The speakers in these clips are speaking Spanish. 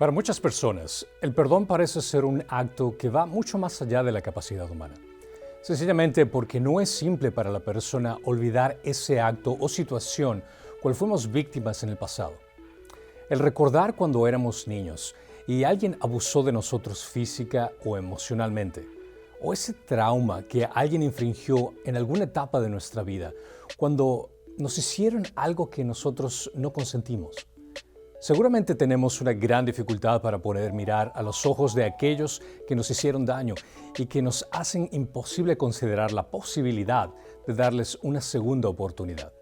Para muchas personas, el perdón parece ser un acto que va mucho más allá de la capacidad humana. Sencillamente porque no es simple para la persona olvidar ese acto o situación cual fuimos víctimas en el pasado. El recordar cuando éramos niños y alguien abusó de nosotros física o emocionalmente, o ese trauma que alguien infringió en alguna etapa de nuestra vida, cuando nos hicieron algo que nosotros no consentimos. Seguramente tenemos una gran dificultad para poder mirar a los ojos de aquellos que nos hicieron daño y que nos hacen imposible considerar la posibilidad de darles una segunda oportunidad.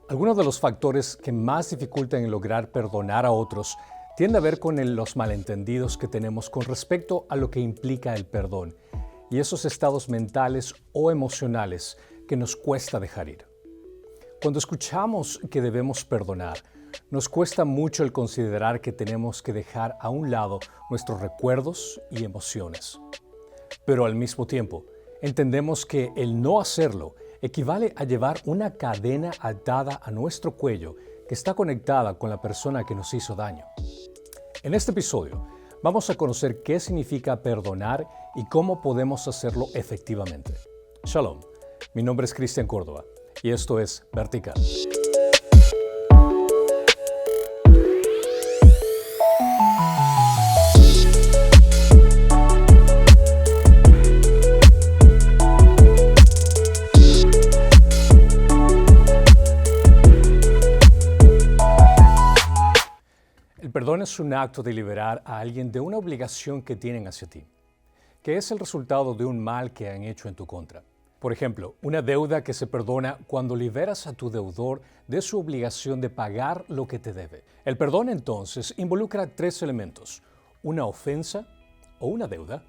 Algunos de los factores que más dificultan el lograr perdonar a otros tienden a ver con los malentendidos que tenemos con respecto a lo que implica el perdón y esos estados mentales o emocionales que nos cuesta dejar ir. Cuando escuchamos que debemos perdonar, nos cuesta mucho el considerar que tenemos que dejar a un lado nuestros recuerdos y emociones. Pero al mismo tiempo, entendemos que el no hacerlo equivale a llevar una cadena atada a nuestro cuello que está conectada con la persona que nos hizo daño. En este episodio, vamos a conocer qué significa perdonar y cómo podemos hacerlo efectivamente. Shalom, mi nombre es Cristian Córdoba y esto es Vertical. El perdón es un acto de liberar a alguien de una obligación que tienen hacia ti, que es el resultado de un mal que han hecho en tu contra. Por ejemplo, una deuda que se perdona cuando liberas a tu deudor de su obligación de pagar lo que te debe. El perdón entonces involucra tres elementos: una ofensa o una deuda,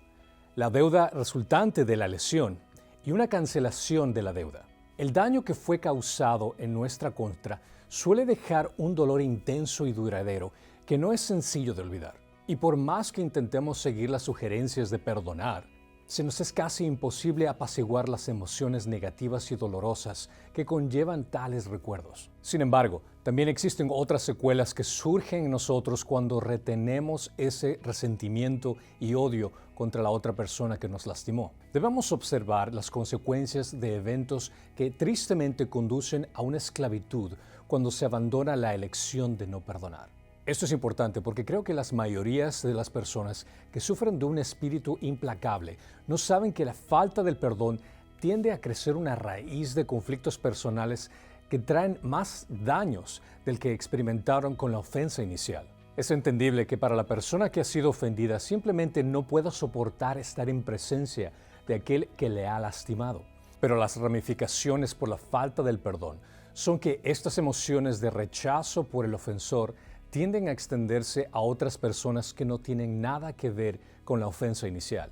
la deuda resultante de la lesión y una cancelación de la deuda. El daño que fue causado en nuestra contra suele dejar un dolor intenso y duradero que no es sencillo de olvidar. Y por más que intentemos seguir las sugerencias de perdonar, se nos es casi imposible apaciguar las emociones negativas y dolorosas que conllevan tales recuerdos. Sin embargo, también existen otras secuelas que surgen en nosotros cuando retenemos ese resentimiento y odio contra la otra persona que nos lastimó. Debemos observar las consecuencias de eventos que tristemente conducen a una esclavitud cuando se abandona la elección de no perdonar. Esto es importante porque creo que las mayorías de las personas que sufren de un espíritu implacable no saben que la falta del perdón tiende a crecer una raíz de conflictos personales que traen más daños del que experimentaron con la ofensa inicial. Es entendible que para la persona que ha sido ofendida simplemente no pueda soportar estar en presencia de aquel que le ha lastimado. Pero las ramificaciones por la falta del perdón son que estas emociones de rechazo por el ofensor tienden a extenderse a otras personas que no tienen nada que ver con la ofensa inicial.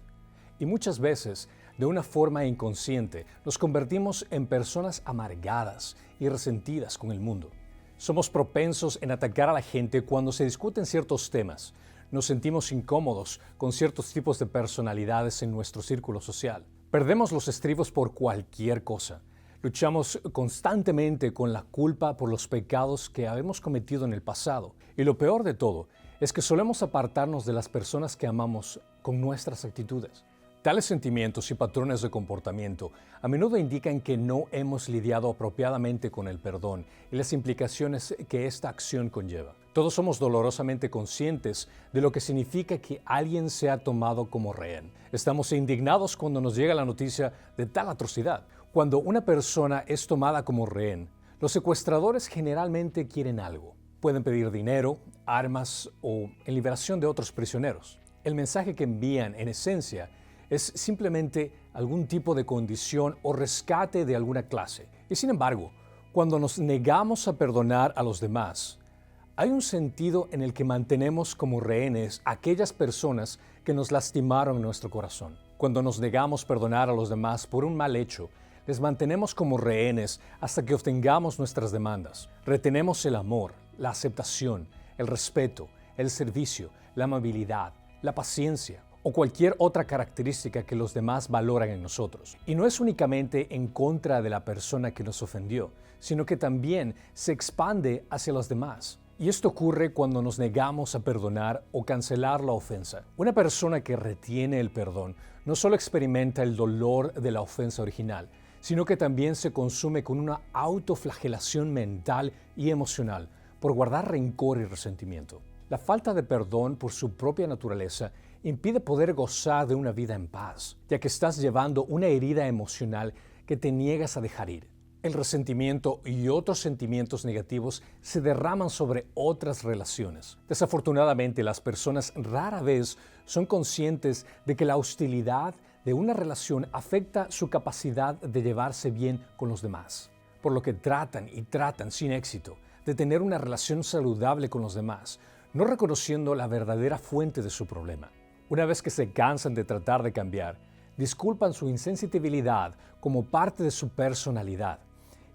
Y muchas veces, de una forma inconsciente, nos convertimos en personas amargadas y resentidas con el mundo. Somos propensos en atacar a la gente cuando se discuten ciertos temas. Nos sentimos incómodos con ciertos tipos de personalidades en nuestro círculo social. Perdemos los estribos por cualquier cosa. Luchamos constantemente con la culpa por los pecados que habemos cometido en el pasado. Y lo peor de todo es que solemos apartarnos de las personas que amamos con nuestras actitudes. Tales sentimientos y patrones de comportamiento a menudo indican que no hemos lidiado apropiadamente con el perdón y las implicaciones que esta acción conlleva. Todos somos dolorosamente conscientes de lo que significa que alguien sea tomado como rehén. Estamos indignados cuando nos llega la noticia de tal atrocidad. Cuando una persona es tomada como rehén, los secuestradores generalmente quieren algo. Pueden pedir dinero, armas o en liberación de otros prisioneros. El mensaje que envían, en esencia, es simplemente algún tipo de condición o rescate de alguna clase. Y sin embargo, cuando nos negamos a perdonar a los demás, hay un sentido en el que mantenemos como rehenes a aquellas personas que nos lastimaron en nuestro corazón. Cuando nos negamos a perdonar a los demás por un mal hecho, les mantenemos como rehenes hasta que obtengamos nuestras demandas. Retenemos el amor, la aceptación, el respeto, el servicio, la amabilidad, la paciencia o cualquier otra característica que los demás valoran en nosotros. Y no es únicamente en contra de la persona que nos ofendió, sino que también se expande hacia los demás. Y esto ocurre cuando nos negamos a perdonar o cancelar la ofensa. Una persona que retiene el perdón no solo experimenta el dolor de la ofensa original, sino que también se consume con una autoflagelación mental y emocional por guardar rencor y resentimiento. La falta de perdón por su propia naturaleza impide poder gozar de una vida en paz, ya que estás llevando una herida emocional que te niegas a dejar ir. El resentimiento y otros sentimientos negativos se derraman sobre otras relaciones. Desafortunadamente, las personas rara vez son conscientes de que la hostilidad de una relación afecta su capacidad de llevarse bien con los demás, por lo que tratan sin éxito de tener una relación saludable con los demás, no reconociendo la verdadera fuente de su problema. Una vez que se cansan de tratar de cambiar, disculpan su insensibilidad como parte de su personalidad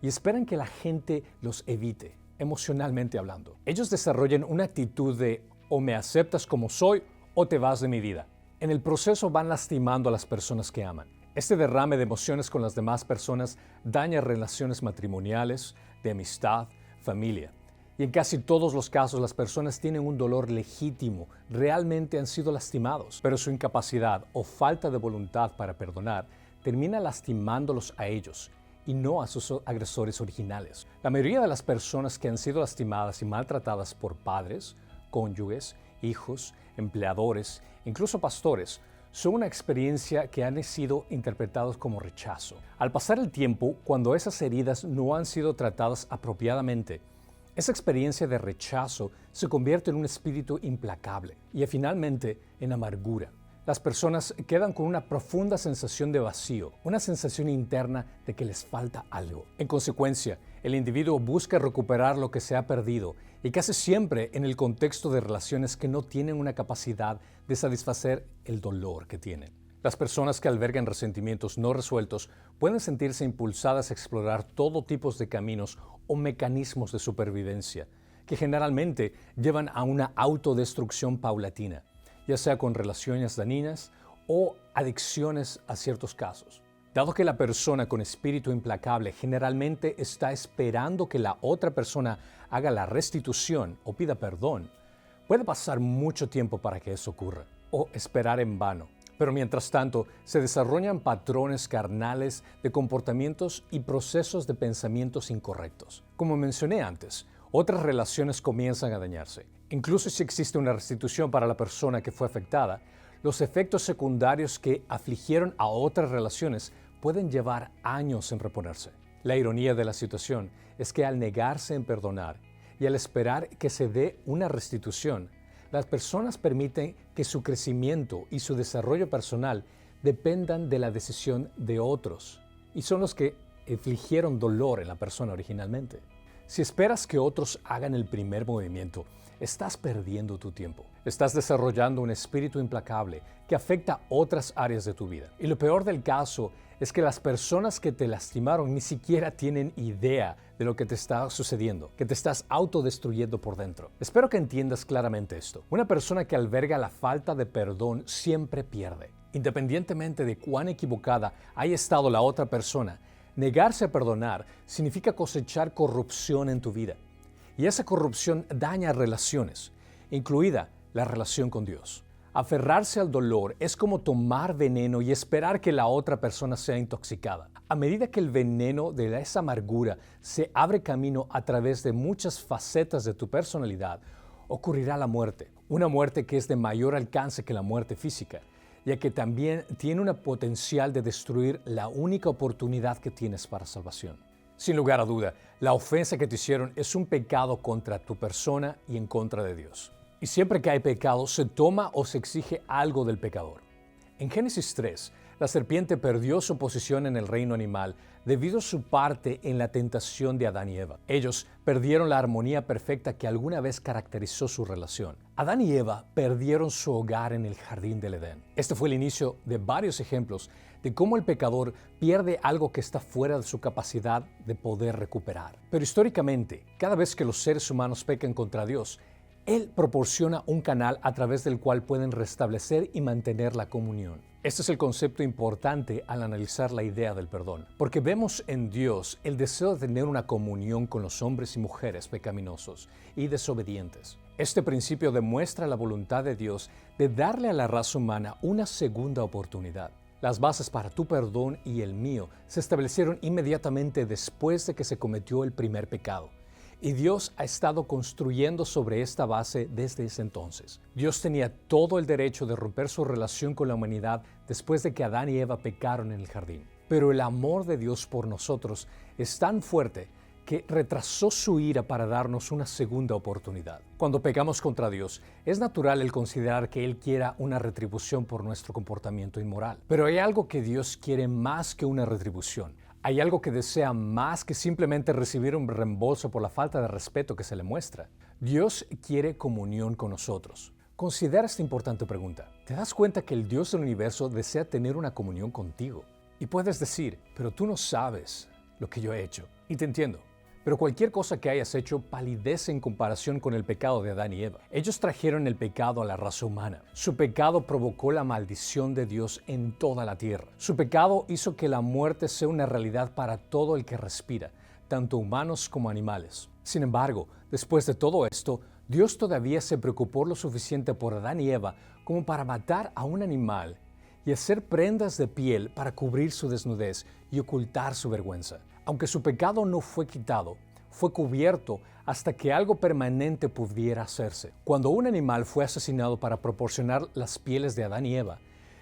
y esperan que la gente los evite, emocionalmente hablando. Ellos desarrollan una actitud de o me aceptas como soy o te vas de mi vida. En el proceso van lastimando a las personas que aman. Este derrame de emociones con las demás personas daña relaciones matrimoniales, de amistad, familia. Y en casi todos los casos las personas tienen un dolor legítimo, realmente han sido lastimados, pero su incapacidad o falta de voluntad para perdonar termina lastimándolos a ellos y no a sus agresores originales. La mayoría de las personas que han sido lastimadas y maltratadas por padres, cónyuges, hijos, empleadores, incluso pastores, son una experiencia que han sido interpretados como rechazo. Al pasar el tiempo, cuando esas heridas no han sido tratadas apropiadamente, esa experiencia de rechazo se convierte en un espíritu implacable y finalmente en amargura. Las personas quedan con una profunda sensación de vacío, una sensación interna de que les falta algo. En consecuencia, el individuo busca recuperar lo que se ha perdido y casi siempre en el contexto de relaciones que no tienen una capacidad de satisfacer el dolor que tienen. Las personas que albergan resentimientos no resueltos pueden sentirse impulsadas a explorar todo tipo de caminos o mecanismos de supervivencia que generalmente llevan a una autodestrucción paulatina, ya sea con relaciones dañinas o adicciones a ciertos casos. Dado que la persona con espíritu implacable generalmente está esperando que la otra persona haga la restitución o pida perdón, puede pasar mucho tiempo para que eso ocurra, o esperar en vano. Pero mientras tanto, se desarrollan patrones carnales de comportamientos y procesos de pensamientos incorrectos. Como mencioné antes, otras relaciones comienzan a dañarse. Incluso si existe una restitución para la persona que fue afectada, los efectos secundarios que afligieron a otras relaciones pueden llevar años en reponerse. La ironía de la situación es que al negarse en perdonar y al esperar que se dé una restitución, las personas permiten que su crecimiento y su desarrollo personal dependan de la decisión de otros, y son los que infligieron dolor en la persona originalmente. Si esperas que otros hagan el primer movimiento, estás perdiendo tu tiempo. Estás desarrollando un espíritu implacable que afecta otras áreas de tu vida. Y lo peor del caso es que las personas que te lastimaron ni siquiera tienen idea de lo que te está sucediendo, que te estás autodestruyendo por dentro. Espero que entiendas claramente esto. Una persona que alberga la falta de perdón siempre pierde. Independientemente de cuán equivocada haya estado la otra persona, negarse a perdonar significa cosechar corrupción en tu vida. Y esa corrupción daña relaciones, incluida la relación con Dios. Aferrarse al dolor es como tomar veneno y esperar que la otra persona sea intoxicada. A medida que el veneno de esa amargura se abre camino a través de muchas facetas de tu personalidad, ocurrirá la muerte. Una muerte que es de mayor alcance que la muerte física, ya que también tiene un potencial de destruir la única oportunidad que tienes para salvación. Sin lugar a duda, la ofensa que te hicieron es un pecado contra tu persona y en contra de Dios. Y siempre que hay pecado, se toma o se exige algo del pecador. En Génesis 3, la serpiente perdió su posición en el reino animal debido a su parte en la tentación de Adán y Eva. Ellos perdieron la armonía perfecta que alguna vez caracterizó su relación. Adán y Eva perdieron su hogar en el jardín del Edén. Este fue el inicio de varios ejemplos de cómo el pecador pierde algo que está fuera de su capacidad de poder recuperar. Pero históricamente, cada vez que los seres humanos pecan contra Dios, Él proporciona un canal a través del cual pueden restablecer y mantener la comunión. Este es el concepto importante al analizar la idea del perdón, porque vemos en Dios el deseo de tener una comunión con los hombres y mujeres pecaminosos y desobedientes. Este principio demuestra la voluntad de Dios de darle a la raza humana una segunda oportunidad. Las bases para tu perdón y el mío se establecieron inmediatamente después de que se cometió el primer pecado. Y Dios ha estado construyendo sobre esta base desde ese entonces. Dios tenía todo el derecho de romper su relación con la humanidad después de que Adán y Eva pecaron en el jardín. Pero el amor de Dios por nosotros es tan fuerte que retrasó su ira para darnos una segunda oportunidad. Cuando pecamos contra Dios, es natural el considerar que Él quiera una retribución por nuestro comportamiento inmoral. Pero hay algo que Dios quiere más que una retribución. Hay algo que desea más que simplemente recibir un reembolso por la falta de respeto que se le muestra. Dios quiere comunión con nosotros. Considera esta importante pregunta. ¿Te das cuenta que el Dios del universo desea tener una comunión contigo? Y puedes decir, pero tú no sabes lo que yo he hecho. Y te entiendo. Pero cualquier cosa que hayas hecho palidece en comparación con el pecado de Adán y Eva. Ellos trajeron el pecado a la raza humana. Su pecado provocó la maldición de Dios en toda la tierra. Su pecado hizo que la muerte sea una realidad para todo el que respira, tanto humanos como animales. Sin embargo, después de todo esto, Dios todavía se preocupó lo suficiente por Adán y Eva como para matar a un animal y hacer prendas de piel para cubrir su desnudez y ocultar su vergüenza. Aunque su pecado no fue quitado, fue cubierto hasta que algo permanente pudiera hacerse. Cuando un animal fue asesinado para proporcionar las pieles de Adán y Eva,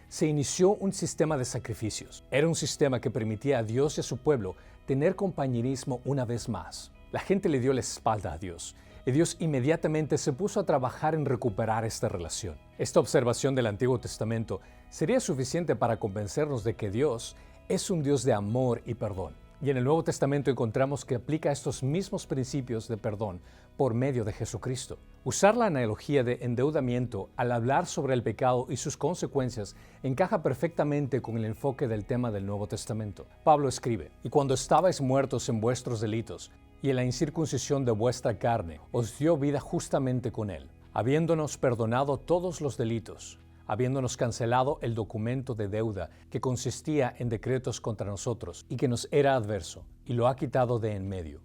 se inició un sistema de sacrificios. Era un sistema que permitía a Dios y a su pueblo tener compañerismo una vez más. La gente le dio la espalda a Dios, y Dios inmediatamente se puso a trabajar en recuperar esta relación. Esta observación del Antiguo Testamento sería suficiente para convencernos de que Dios es un Dios de amor y perdón. Y en el Nuevo Testamento encontramos que aplica estos mismos principios de perdón por medio de Jesucristo. Usar la analogía de endeudamiento al hablar sobre el pecado y sus consecuencias encaja perfectamente con el enfoque del tema del Nuevo Testamento. Pablo escribe, «Y cuando estabais muertos en vuestros delitos y en la incircuncisión de vuestra carne, os dio vida justamente con él, habiéndonos perdonado todos los delitos, habiéndonos cancelado el documento de deuda que consistía en decretos contra nosotros y que nos era adverso, y lo ha quitado de en medio,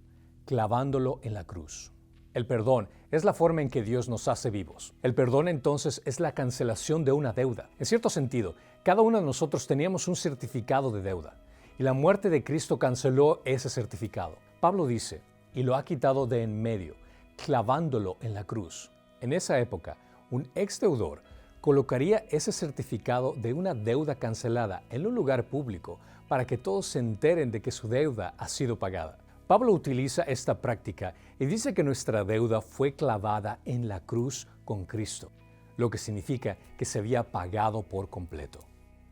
clavándolo en la cruz». El perdón es la forma en que Dios nos hace vivos. El perdón entonces es la cancelación de una deuda. En cierto sentido, cada uno de nosotros teníamos un certificado de deuda, y la muerte de Cristo canceló ese certificado. Pablo dice, y lo ha quitado de en medio, clavándolo en la cruz. En esa época, un ex deudor colocaría ese certificado de una deuda cancelada en un lugar público para que todos se enteren de que su deuda ha sido pagada. Pablo utiliza esta práctica y dice que nuestra deuda fue clavada en la cruz con Cristo, lo que significa que se había pagado por completo.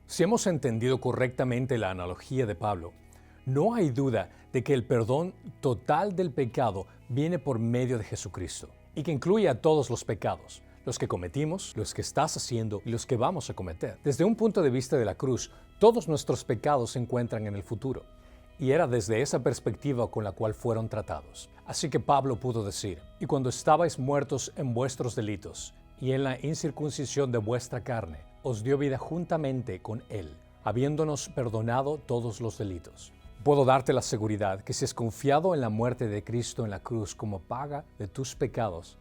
Si hemos entendido correctamente la analogía de Pablo, no hay duda de que el perdón total del pecado viene por medio de Jesucristo y que incluye a todos los pecados, los que cometimos, los que estás haciendo y los que vamos a cometer. Desde un punto de vista de la cruz, todos nuestros pecados se encuentran en el futuro, y era desde esa perspectiva con la cual fueron tratados. Así que Pablo pudo decir, «Y cuando estabais muertos en vuestros delitos, y en la incircuncisión de vuestra carne, os dio vida juntamente con él, habiéndonos perdonado todos los delitos». Puedo darte la seguridad que si has confiado en la muerte de Cristo en la cruz como paga de tus pecados,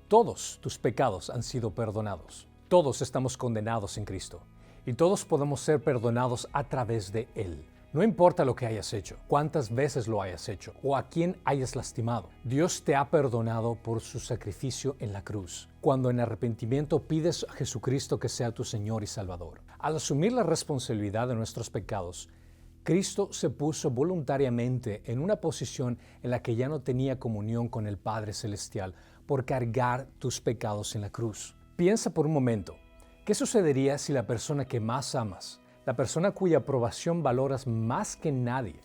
todos tus pecados han sido perdonados. Todos estamos condenados en Cristo y todos podemos ser perdonados a través de Él. No importa lo que hayas hecho, cuántas veces lo hayas hecho o a quién hayas lastimado, Dios te ha perdonado por su sacrificio en la cruz. Cuando en arrepentimiento pides a Jesucristo que sea tu Señor y Salvador. Al asumir la responsabilidad de nuestros pecados, Cristo se puso voluntariamente en una posición en la que ya no tenía comunión con el Padre Celestial por cargar tus pecados en la cruz. Piensa por un momento, ¿qué sucedería si la persona que más amas, la persona cuya aprobación valoras más que nadie,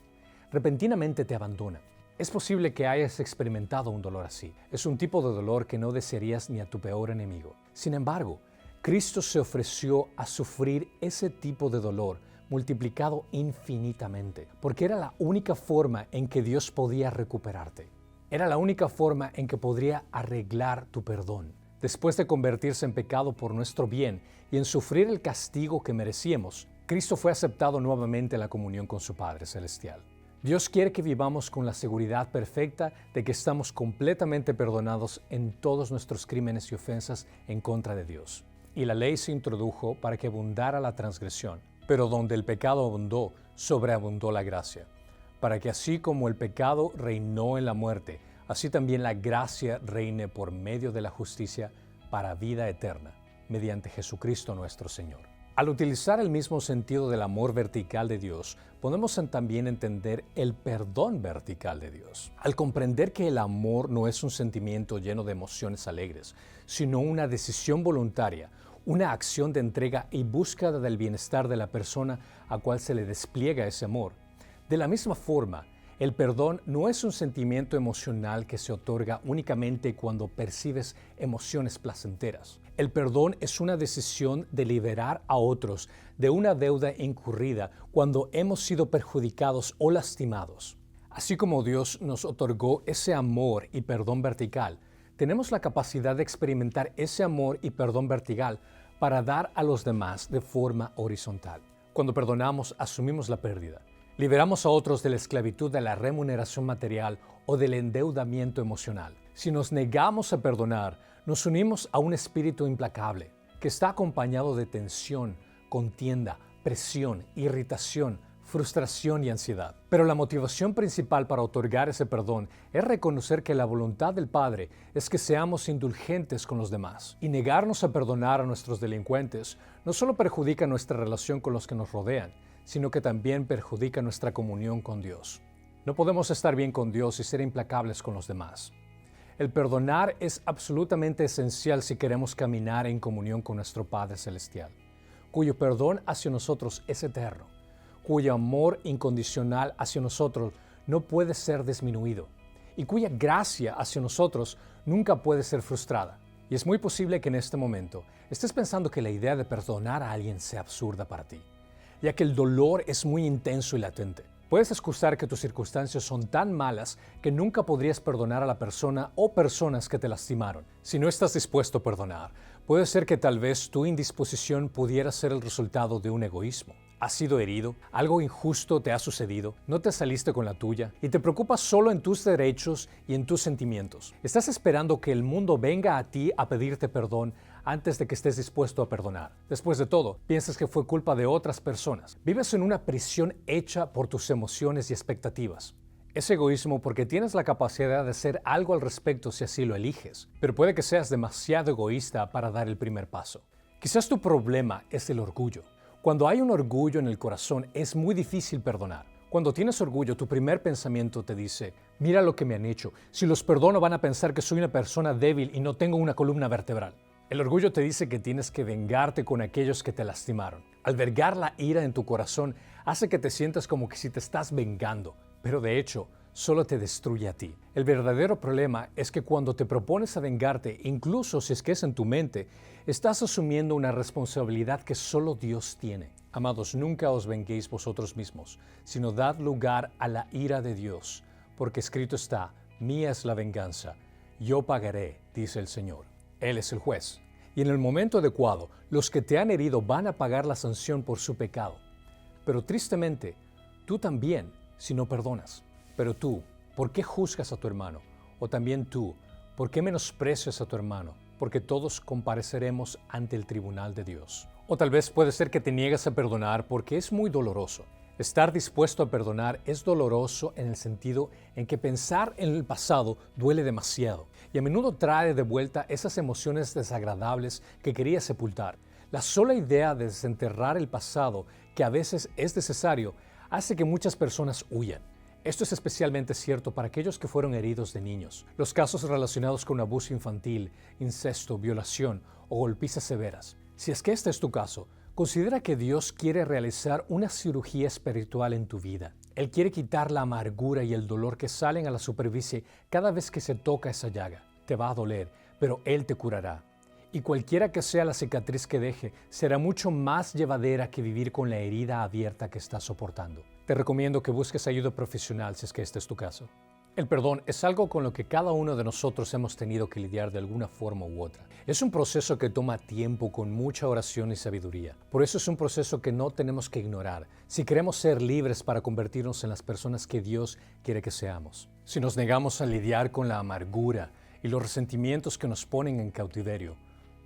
repentinamente te abandona? Es posible que hayas experimentado un dolor así. Es un tipo de dolor que no desearías ni a tu peor enemigo. Sin embargo, Cristo se ofreció a sufrir ese tipo de dolor multiplicado infinitamente, porque era la única forma en que Dios podía recuperarte. Era la única forma en que podría arreglar tu perdón. Después de convertirse en pecado por nuestro bien y en sufrir el castigo que merecíamos, Cristo fue aceptado nuevamente en la comunión con su Padre Celestial. Dios quiere que vivamos con la seguridad perfecta de que estamos completamente perdonados en todos nuestros crímenes y ofensas en contra de Dios. Y la ley se introdujo para que abundara la transgresión, pero donde el pecado abundó, sobreabundó la gracia, para que así como el pecado reinó en la muerte, así también la gracia reine por medio de la justicia para vida eterna, mediante Jesucristo nuestro Señor. Al utilizar el mismo sentido del amor vertical de Dios, podemos también entender el perdón vertical de Dios. Al comprender que el amor no es un sentimiento lleno de emociones alegres, sino una decisión voluntaria, una acción de entrega y búsqueda del bienestar de la persona a cual se le despliega ese amor. De la misma forma, el perdón no es un sentimiento emocional que se otorga únicamente cuando percibes emociones placenteras. El perdón es una decisión de liberar a otros de una deuda incurrida cuando hemos sido perjudicados o lastimados. Así como Dios nos otorgó ese amor y perdón vertical, tenemos la capacidad de experimentar ese amor y perdón vertical para dar a los demás de forma horizontal. Cuando perdonamos, asumimos la pérdida. Liberamos a otros de la esclavitud de la remuneración material o del endeudamiento emocional. Si nos negamos a perdonar, nos unimos a un espíritu implacable que está acompañado de tensión, contienda, presión, irritación, frustración y ansiedad. Pero la motivación principal para otorgar ese perdón es reconocer que la voluntad del Padre es que seamos indulgentes con los demás. Y negarnos a perdonar a nuestros delincuentes no solo perjudica nuestra relación con los que nos rodean, sino que también perjudica nuestra comunión con Dios. No podemos estar bien con Dios y ser implacables con los demás. El perdonar es absolutamente esencial si queremos caminar en comunión con nuestro Padre Celestial, cuyo perdón hacia nosotros es eterno, cuyo amor incondicional hacia nosotros no puede ser disminuido y cuya gracia hacia nosotros nunca puede ser frustrada. Y es muy posible que en este momento estés pensando que la idea de perdonar a alguien sea absurda para ti, ya que el dolor es muy intenso y latente. Puedes excusar que tus circunstancias son tan malas que nunca podrías perdonar a la persona o personas que te lastimaron. Si no estás dispuesto a perdonar, puede ser que tal vez tu indisposición pudiera ser el resultado de un egoísmo. ¿Has sido herido? ¿Algo injusto te ha sucedido? ¿No te saliste con la tuya? ¿Y te preocupas solo en tus derechos y en tus sentimientos? ¿Estás esperando que el mundo venga a ti a pedirte perdón antes de que estés dispuesto a perdonar? Después de todo, piensas que fue culpa de otras personas. Vives en una prisión hecha por tus emociones y expectativas. Es egoísmo porque tienes la capacidad de hacer algo al respecto si así lo eliges, pero puede que seas demasiado egoísta para dar el primer paso. Quizás tu problema es el orgullo. Cuando hay un orgullo en el corazón, es muy difícil perdonar. Cuando tienes orgullo, tu primer pensamiento te dice, mira lo que me han hecho. Si los perdono van a pensar que soy una persona débil y no tengo una columna vertebral. El orgullo te dice que tienes que vengarte con aquellos que te lastimaron. Albergar la ira en tu corazón hace que te sientas como que si te estás vengando, pero de hecho, solo te destruye a ti. El verdadero problema es que cuando te propones a vengarte, incluso si es que es en tu mente, estás asumiendo una responsabilidad que solo Dios tiene. Amados, nunca os venguéis vosotros mismos, sino dad lugar a la ira de Dios, porque escrito está, mía es la venganza, yo pagaré, dice el Señor. Él es el juez. Y en el momento adecuado, los que te han herido van a pagar la sanción por su pecado. Pero tristemente, tú también, si no perdonas. Pero tú, ¿por qué juzgas a tu hermano? O también tú, ¿por qué menosprecias a tu hermano? Porque todos compareceremos ante el tribunal de Dios. O tal vez puede ser que te niegas a perdonar porque es muy doloroso. Estar dispuesto a perdonar es doloroso en el sentido en que pensar en el pasado duele demasiado y a menudo trae de vuelta esas emociones desagradables que querías sepultar. La sola idea de desenterrar el pasado, que a veces es necesario, hace que muchas personas huyan. Esto es especialmente cierto para aquellos que fueron heridos de niños. Los casos relacionados con abuso infantil, incesto, violación o golpizas severas. Si es que este es tu caso, considera que Dios quiere realizar una cirugía espiritual en tu vida. Él quiere quitar la amargura y el dolor que salen a la superficie cada vez que se toca esa llaga. Te va a doler, pero Él te curará. Y cualquiera que sea la cicatriz que deje, será mucho más llevadera que vivir con la herida abierta que estás soportando. Te recomiendo que busques ayuda profesional si es que este es tu caso. El perdón es algo con lo que cada uno de nosotros hemos tenido que lidiar de alguna forma u otra. Es un proceso que toma tiempo con mucha oración y sabiduría. Por eso es un proceso que no tenemos que ignorar si queremos ser libres para convertirnos en las personas que Dios quiere que seamos. Si nos negamos a lidiar con la amargura y los resentimientos que nos ponen en cautiverio,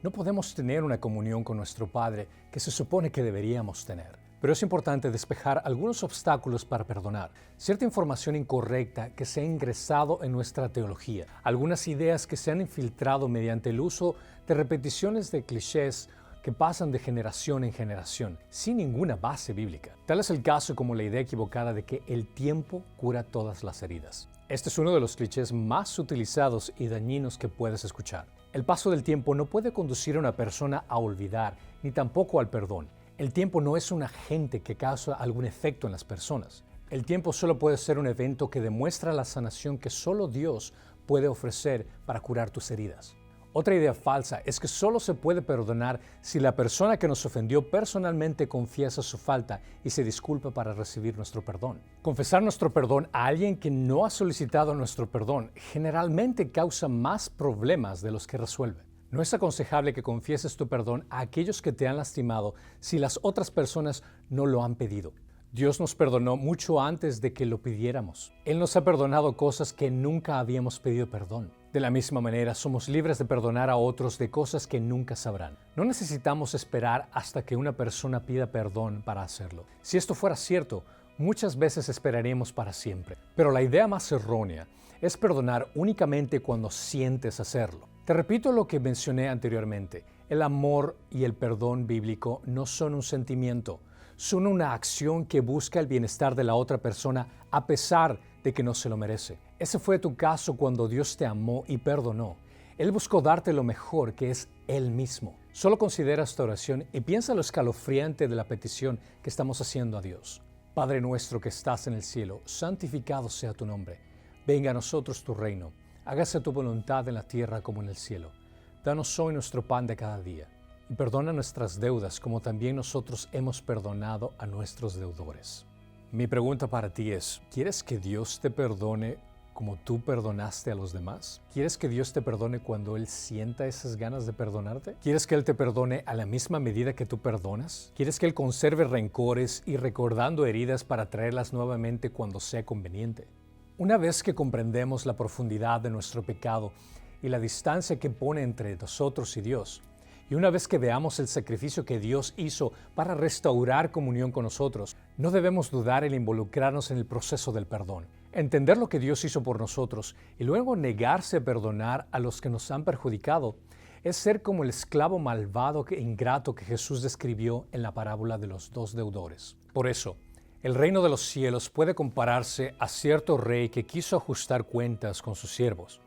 no podemos tener una comunión con nuestro Padre que se supone que deberíamos tener. Pero es importante despejar algunos obstáculos para perdonar, cierta información incorrecta que se ha ingresado en nuestra teología, algunas ideas que se han infiltrado mediante el uso de repeticiones de clichés que pasan de generación en generación, sin ninguna base bíblica. Tal es el caso como la idea equivocada de que el tiempo cura todas las heridas. Este es uno de los clichés más utilizados y dañinos que puedes escuchar. El paso del tiempo no puede conducir a una persona a olvidar, ni tampoco al perdón. El tiempo no es un agente que causa algún efecto en las personas. El tiempo solo puede ser un evento que demuestra la sanación que solo Dios puede ofrecer para curar tus heridas. Otra idea falsa es que solo se puede perdonar si la persona que nos ofendió personalmente confiesa su falta y se disculpa para recibir nuestro perdón. Confesar nuestro perdón a alguien que no ha solicitado nuestro perdón generalmente causa más problemas de los que resuelve. No es aconsejable que confieses tu perdón a aquellos que te han lastimado si las otras personas no lo han pedido. Dios nos perdonó mucho antes de que lo pidiéramos. Él nos ha perdonado cosas que nunca habíamos pedido perdón. De la misma manera, somos libres de perdonar a otros de cosas que nunca sabrán. No necesitamos esperar hasta que una persona pida perdón para hacerlo. Si esto fuera cierto, muchas veces esperaríamos para siempre. Pero la idea más errónea es perdonar únicamente cuando sientes hacerlo. Te repito lo que mencioné anteriormente. El amor y el perdón bíblico no son un sentimiento, son una acción que busca el bienestar de la otra persona a pesar de que no se lo merece. Ese fue tu caso cuando Dios te amó y perdonó. Él buscó darte lo mejor, que es Él mismo. Solo considera esta oración y piensa lo escalofriante de la petición que estamos haciendo a Dios. Padre nuestro que estás en el cielo, santificado sea tu nombre. Venga a nosotros tu reino. Hágase tu voluntad en la tierra como en el cielo. Danos hoy nuestro pan de cada día. Y perdona nuestras deudas como también nosotros hemos perdonado a nuestros deudores. Mi pregunta para ti es, ¿quieres que Dios te perdone como tú perdonaste a los demás? ¿Quieres que Dios te perdone cuando Él sienta esas ganas de perdonarte? ¿Quieres que Él te perdone a la misma medida que tú perdonas? ¿Quieres que Él conserve rencores y recordando heridas para traerlas nuevamente cuando sea conveniente? Una vez que comprendemos la profundidad de nuestro pecado y la distancia que pone entre nosotros y Dios, y una vez que veamos el sacrificio que Dios hizo para restaurar comunión con nosotros, no debemos dudar en involucrarnos en el proceso del perdón. Entender lo que Dios hizo por nosotros y luego negarse a perdonar a los que nos han perjudicado es ser como el esclavo malvado e ingrato que Jesús describió en la parábola de los dos deudores. Por eso, el reino de los cielos puede compararse a cierto rey que quiso ajustar cuentas con sus siervos,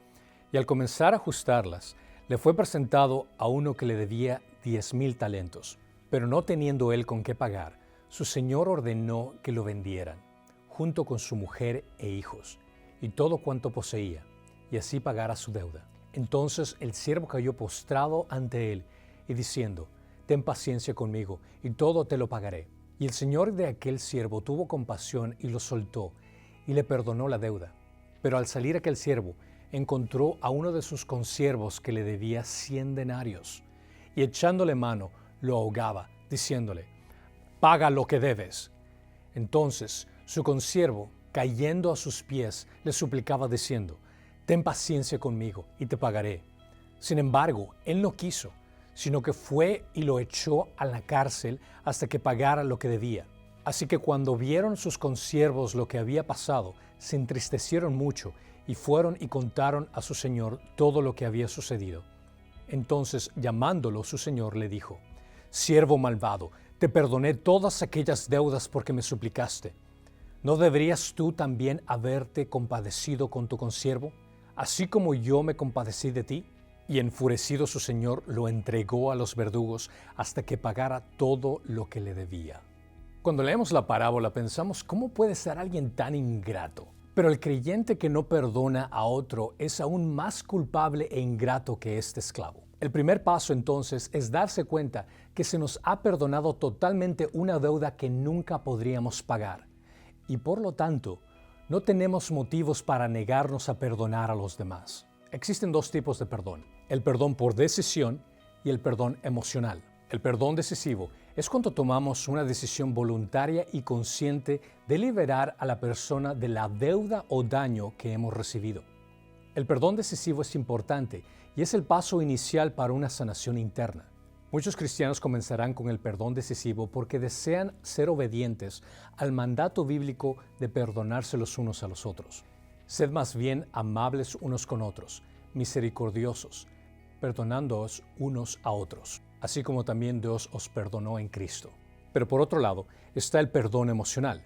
y al comenzar a ajustarlas, le fue presentado a uno que le debía 10,000 talentos, pero no teniendo él con qué pagar, su señor ordenó que lo vendieran, junto con su mujer e hijos, y todo cuanto poseía, y así pagara su deuda. Entonces el siervo cayó postrado ante él, y diciendo, «Ten paciencia conmigo, y todo te lo pagaré». Y el señor de aquel siervo tuvo compasión y lo soltó, y le perdonó la deuda. Pero al salir aquel siervo, encontró a uno de sus consiervos que le debía 100 denarios, y echándole mano, lo ahogaba, diciéndole, «Paga lo que debes». Entonces su consiervo, cayendo a sus pies, le suplicaba diciendo, «Ten paciencia conmigo, y te pagaré». Sin embargo, él no quiso, sino que fue y lo echó a la cárcel hasta que pagara lo que debía. Así que cuando vieron sus consiervos lo que había pasado, se entristecieron mucho y fueron y contaron a su señor todo lo que había sucedido. Entonces, llamándolo su señor, le dijo, «Siervo malvado, te perdoné todas aquellas deudas porque me suplicaste. ¿No deberías tú también haberte compadecido con tu consiervo, así como yo me compadecí de ti?» Y enfurecido su señor lo entregó a los verdugos hasta que pagara todo lo que le debía. Cuando leemos la parábola pensamos, ¿cómo puede ser alguien tan ingrato? Pero el creyente que no perdona a otro es aún más culpable e ingrato que este esclavo. El primer paso entonces es darse cuenta que se nos ha perdonado totalmente una deuda que nunca podríamos pagar y por lo tanto no tenemos motivos para negarnos a perdonar a los demás. Existen dos tipos de perdón: el perdón por decisión y el perdón emocional. El perdón decisivo es cuando tomamos una decisión voluntaria y consciente de liberar a la persona de la deuda o daño que hemos recibido. El perdón decisivo es importante y es el paso inicial para una sanación interna. Muchos cristianos comenzarán con el perdón decisivo porque desean ser obedientes al mandato bíblico de perdonarse los unos a los otros. Sed más bien amables unos con otros, misericordiosos, perdonándoos unos a otros, así como también Dios os perdonó en Cristo. Pero por otro lado está el perdón emocional,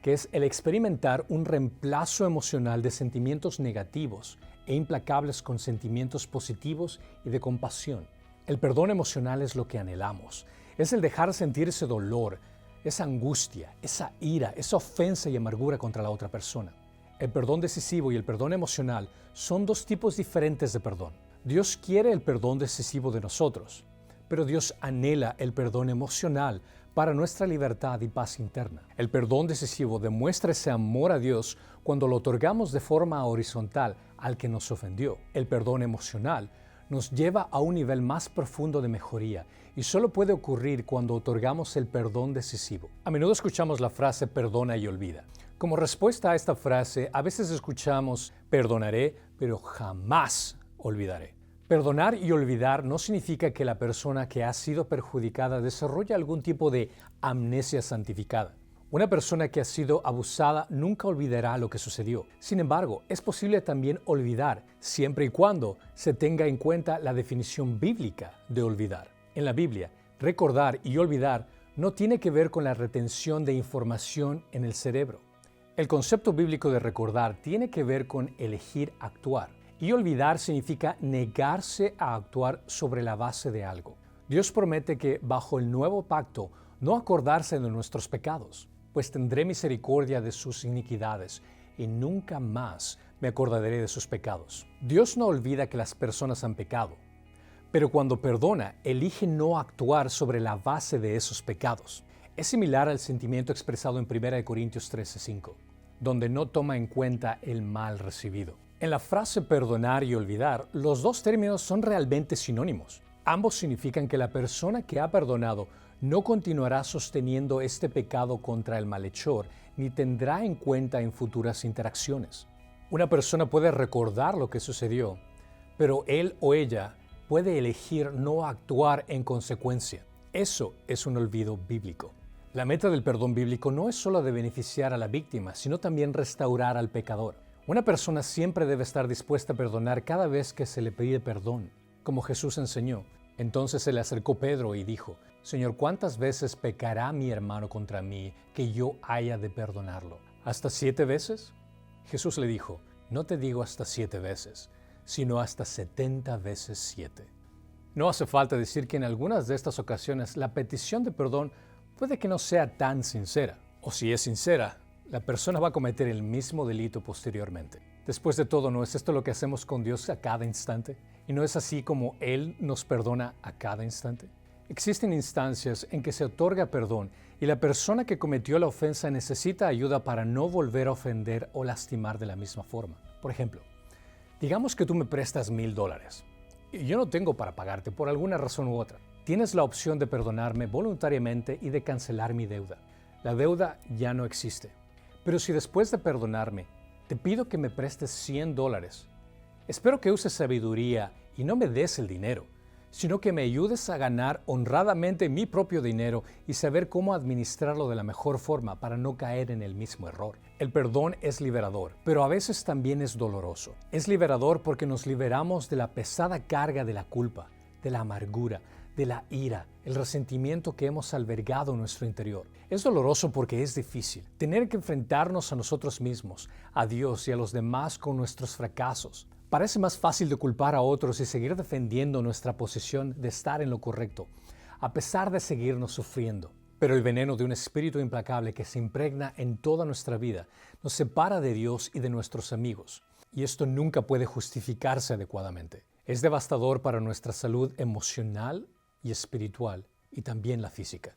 que es el experimentar un reemplazo emocional de sentimientos negativos e implacables con sentimientos positivos y de compasión. El perdón emocional es lo que anhelamos, es el dejar sentir ese dolor, esa angustia, esa ira, esa ofensa y amargura contra la otra persona. El perdón decisivo y el perdón emocional son dos tipos diferentes de perdón. Dios quiere el perdón decisivo de nosotros, pero Dios anhela el perdón emocional para nuestra libertad y paz interna. El perdón decisivo demuestra ese amor a Dios cuando lo otorgamos de forma horizontal al que nos ofendió. El perdón emocional nos lleva a un nivel más profundo de mejoría y solo puede ocurrir cuando otorgamos el perdón decisivo. A menudo escuchamos la frase perdona y olvida. Como respuesta a esta frase, a veces escuchamos perdonaré, pero jamás olvidaré. Perdonar y olvidar no significa que la persona que ha sido perjudicada desarrolle algún tipo de amnesia santificada. Una persona que ha sido abusada nunca olvidará lo que sucedió. Sin embargo, es posible también olvidar, siempre y cuando se tenga en cuenta la definición bíblica de olvidar. En la Biblia, recordar y olvidar no tiene que ver con la retención de información en el cerebro. El concepto bíblico de recordar tiene que ver con elegir actuar. Y olvidar significa negarse a actuar sobre la base de algo. Dios promete que bajo el nuevo pacto no acordarse de nuestros pecados, pues tendré misericordia de sus iniquidades y nunca más me acordaré de sus pecados. Dios no olvida que las personas han pecado, pero cuando perdona, elige no actuar sobre la base de esos pecados. Es similar al sentimiento expresado en 1 Corintios 13:5, donde no toma en cuenta el mal recibido. En la frase perdonar y olvidar, los dos términos son realmente sinónimos. Ambos significan que la persona que ha perdonado no continuará sosteniendo este pecado contra el malhechor ni tendrá en cuenta en futuras interacciones. Una persona puede recordar lo que sucedió, pero él o ella puede elegir no actuar en consecuencia. Eso es un olvido bíblico. La meta del perdón bíblico no es solo de beneficiar a la víctima, sino también restaurar al pecador. Una persona siempre debe estar dispuesta a perdonar cada vez que se le pide perdón, como Jesús enseñó. Entonces se le acercó Pedro y dijo: Señor, ¿cuántas veces pecará mi hermano contra mí que yo haya de perdonarlo? ¿Hasta 7 veces? Jesús le dijo: No te digo hasta 7 veces, sino hasta 70 veces 7. No hace falta decir que en algunas de estas ocasiones la petición de perdón puede que no sea tan sincera, o si es sincera, la persona va a cometer el mismo delito posteriormente. Después de todo, ¿no es esto lo que hacemos con Dios a cada instante? ¿Y no es así como Él nos perdona a cada instante? Existen instancias en que se otorga perdón y la persona que cometió la ofensa necesita ayuda para no volver a ofender o lastimar de la misma forma. Por ejemplo, digamos que tú me prestas $1,000 y yo no tengo para pagarte por alguna razón u otra. Tienes la opción de perdonarme voluntariamente y de cancelar mi deuda. La deuda ya no existe. Pero si después de perdonarme te pido que me prestes $100, espero que uses sabiduría y no me des el dinero, sino que me ayudes a ganar honradamente mi propio dinero y saber cómo administrarlo de la mejor forma para no caer en el mismo error. El perdón es liberador, pero a veces también es doloroso. Es liberador porque nos liberamos de la pesada carga de la culpa, de la amargura, de la ira, el resentimiento que hemos albergado en nuestro interior. Es doloroso porque es difícil. Tener que enfrentarnos a nosotros mismos, a Dios y a los demás con nuestros fracasos. Parece más fácil de culpar a otros y seguir defendiendo nuestra posición de estar en lo correcto, a pesar de seguirnos sufriendo. Pero el veneno de un espíritu implacable que se impregna en toda nuestra vida nos separa de Dios y de nuestros amigos. Y esto nunca puede justificarse adecuadamente. Es devastador para nuestra salud emocional y espiritual, y también la física.